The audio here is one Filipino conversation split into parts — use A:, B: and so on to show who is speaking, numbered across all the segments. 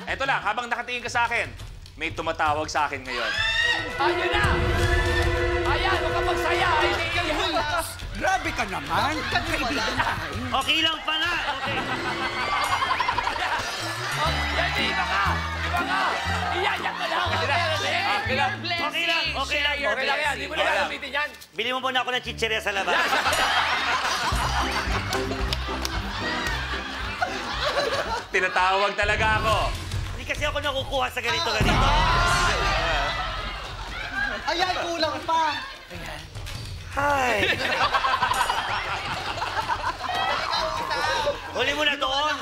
A: Eto lang, habang nakatingin ka sa akin, may tumatawag sa akin ngayon.
B: Ayun na! Ayan, huwag ka magsaya.
C: Grabe ka naman. Kaibigan tayo.
D: Okay lang pala. Okay.
B: Yan, iba ka! Iba ka! Iyayak ka lang!
A: Okay lang.
D: Okay lang. Okay lang.
B: Okay lang yan, di mo na gagamitin yan.
D: Bili mo muna ako ng chichirya sa labas.
A: Tinatawag talaga ako.
D: Hindi kasi ako nakukuha sa ganito.
C: Ayan, kulang pa.
D: Hi. Huli mo na doon.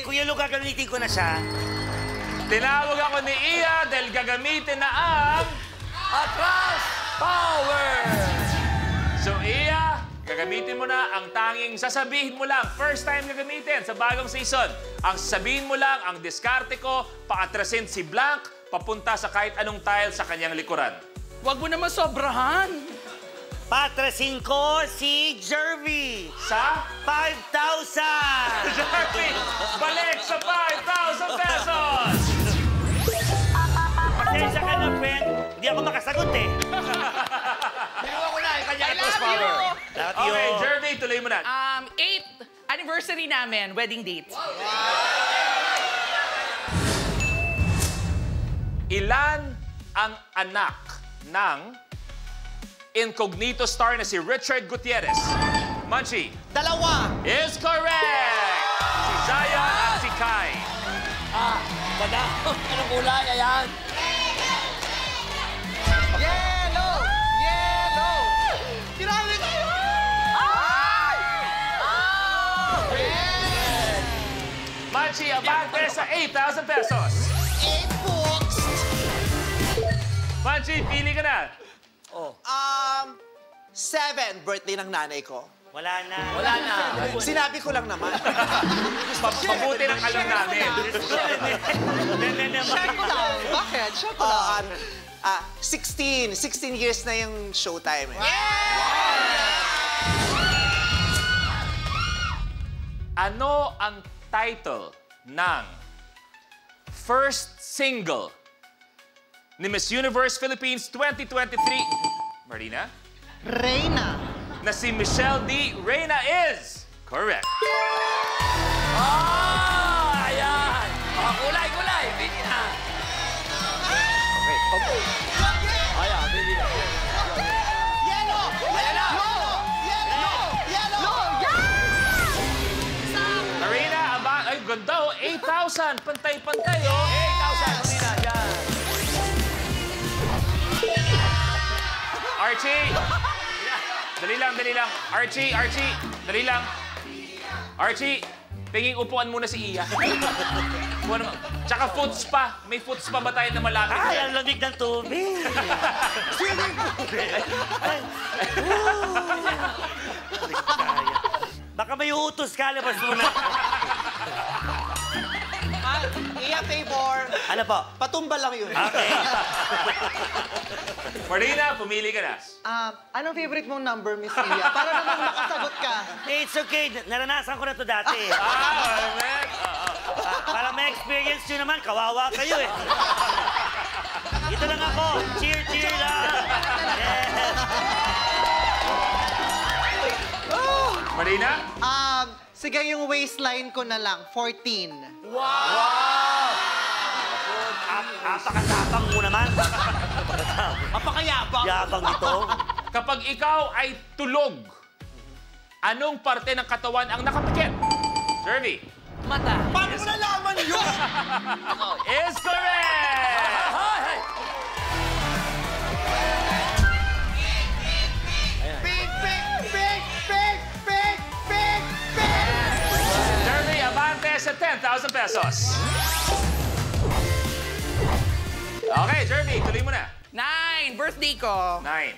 D: Kuya Lu, gagamitin ko na siya.
A: Tinawag ako ni Iya dahil gagamitin na ang...
B: Atras Power!
A: So, Iya, gagamitin mo na ang tanging sasabihin mo lang. First time gagamitin sa bagong season. Ang sasabihin mo lang, ang diskarte ko, paatrasin si Blanc, papunta sa kahit anong tile sa kanyang likuran.
C: Huwag mo naman sobrahan.
D: Patrasin ko si Jervy.
A: Sa?
D: 5,000!
A: Jervy, balik sa 5,000 pesos!
D: Pasensya ka na, friend. Hindi ako makasagot eh.
B: Binuha ko na yung kanya Atras Power.
A: Okay, Jervy, tuloy mo na.
E: 8th anniversary namin, wedding date.
A: Ilan ang anak ng incognito star na si Richard Gutierrez? Munchie.
C: 2.
A: Is correct! Si Zaya at si Kai.
B: Badao. Anong kulay? Ayan.
C: Yellow! Yellow! Grabe kayo!
A: Munchie, abante sa 8,000 pesos.
C: 8 books!
A: Munchie, pili ka na.
F: 7, birthday ng nanay ko.
D: Wala na.
B: Wala na.
F: Sinabi ko lang naman.
A: Mabuti ng alam namin.
C: Chocolate! Bakit? Chocolate?
F: 16 years na yung showtime.
A: Ano ang title ng first single ni Miss Universe Philippines 2023? Marina?
C: Reyna.
A: Na si Michelle D. Reyna is correct.
B: Ayan. Kulay. Bili na. Okay. Ayan, bili na.
C: Yellow!
B: Ayan na.
C: Yellow!
A: Marina, ay ganda oh, 8,000. Pantay-pantay oh.
B: 8,000. Bili na. Ayan.
A: Archie! Dali lang. Archie, dali lang. Archie, tingin upuan muna si Iya. Tsaka foots pa. May foots pa ba tayo na malapit?
D: Ay, ang lamig ng tubig. Baka may utos ka, labas muna.
F: Iya, favor.
D: Ano po?
F: Patumba lang yun.
D: Okay.
A: Marina, pumili ka na.
C: Anong favorite mong number, Miss Iya? Para naman makasagot ka.
D: It's okay. Naranasan ko na to dati.
A: Man.
D: Para may experience nyo naman, kawawa kayo eh. Ito lang ako. Cheer lang. Yes.
A: Marina?
C: Sige, yung waistline ko na lang, 14.
D: Apakatapang mo naman.
C: Apakayabang.
D: Yabang ito.
A: Kapag ikaw ay tulog, anong parte ng katawan ang nakapikit? Jervy?
E: Mata.
C: Paano mo nalaman yun?
A: Is correct!
C: Big!
A: Jervy, abante sa 10,000 pesos. Okay, Jervy, tuloy mo na.
E: 9, birthday ko.
A: 9.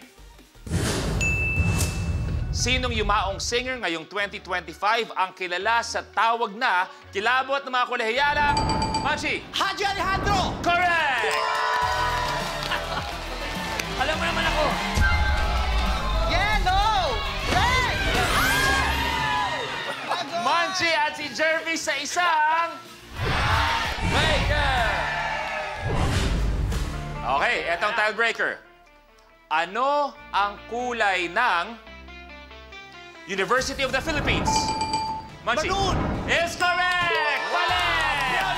A: Sinong yumaong singer ngayong 2025 ang kilala sa tawag na kilabot ng mga kolehiyala? Machi?
C: Haji Alejandro!
A: Correct!
B: Alam mo naman ako.
C: Yellow! Red!
A: Manchi at si Jervy sa isang...
B: Wait,
A: Okay, etong tiebreaker. Ano ang kulay ng University of the Philippines? Mansi.
F: Maroon!
A: Is correct! Mali!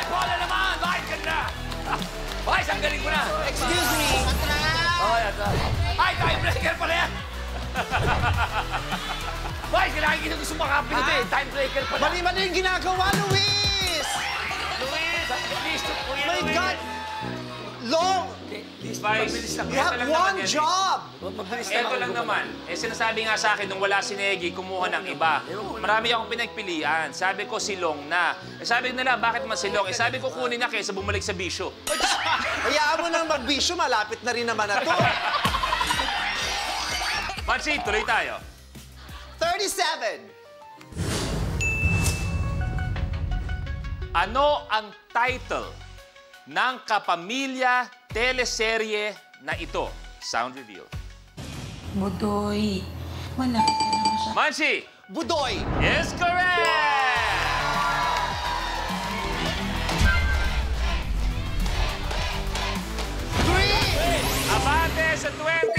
B: Bola naman! Bakit ka na? Ay, ang galing mo na!
F: Excuse me.
B: Ay, timebreaker pala yan! Bakit kailangan kita gusto makapinod eh? Timebreaker pala!
F: Mali-mali yung ginagawa, Luis!
D: Luis, please, Kuya
F: My
D: Luis.
F: God! Long!
A: Vice,
F: You have one job!
A: Ito lang naman. Sinasabi nga sa akin, nung wala si Negi, kumuha ng iba. Marami akong pinagpilian. Sabi ko, si Long na. Sabi nila, bakit man si Long? Sabi ko, kunin na kaysa bumalik sa bisyo.
F: Hayaan mo nang magbisyo, malapit na rin naman na to.
A: Mansi, tuloy tayo.
F: 37.
A: Ano ang title ng kapamilya teleserye na ito? Sound reveal.
G: Budoy. Malaki ka naman siya.
A: Mansi
F: Budoy!
A: is correct! Abante sa 20,000!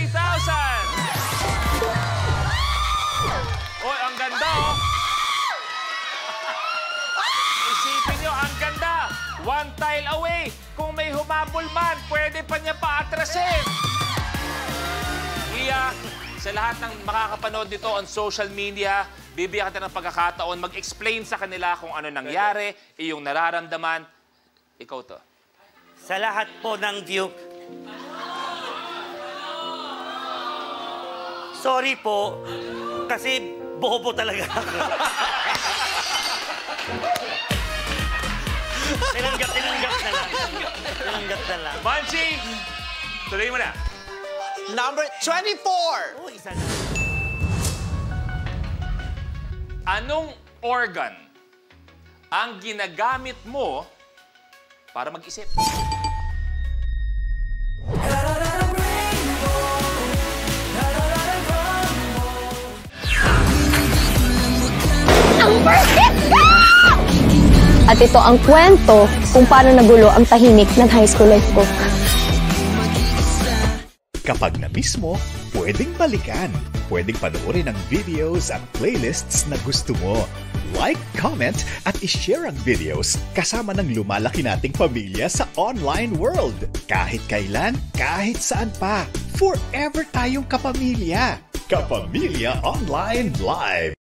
A: Oy, ang ganda, oh! Isipin nyo, ang ganda! One tile away! Kung may humabol man, pwede pa niya paatrasin! Iya, sa lahat ng makakapanood dito on social media, bibigyan kita ng pagkakataon, mag-explain sa kanila kung ano nangyari, iyong nararamdaman. Ikaw to.
D: Sa lahat po ng view... Sorry po, kasi bobo talaga ako. Tinanggap na lang. Tinanggap na lang.
A: Mansi, tuloy mo na.
F: Number 24.
D: Oh, isa na.
A: Anong organ ang ginagamit mo para mag-isip?
H: At ito ang kwento kung paano nagulo ang tahimik ng high school life ko.
I: Kapag na-miss mo, pwedeng balikan. Pwedeng panoorin ang videos at playlists na gusto mo. Like, comment, at ishare ang videos kasama ng lumalaki nating pamilya sa online world. Kahit kailan, kahit saan pa. Forever tayong kapamilya. Kapamilya Online Live.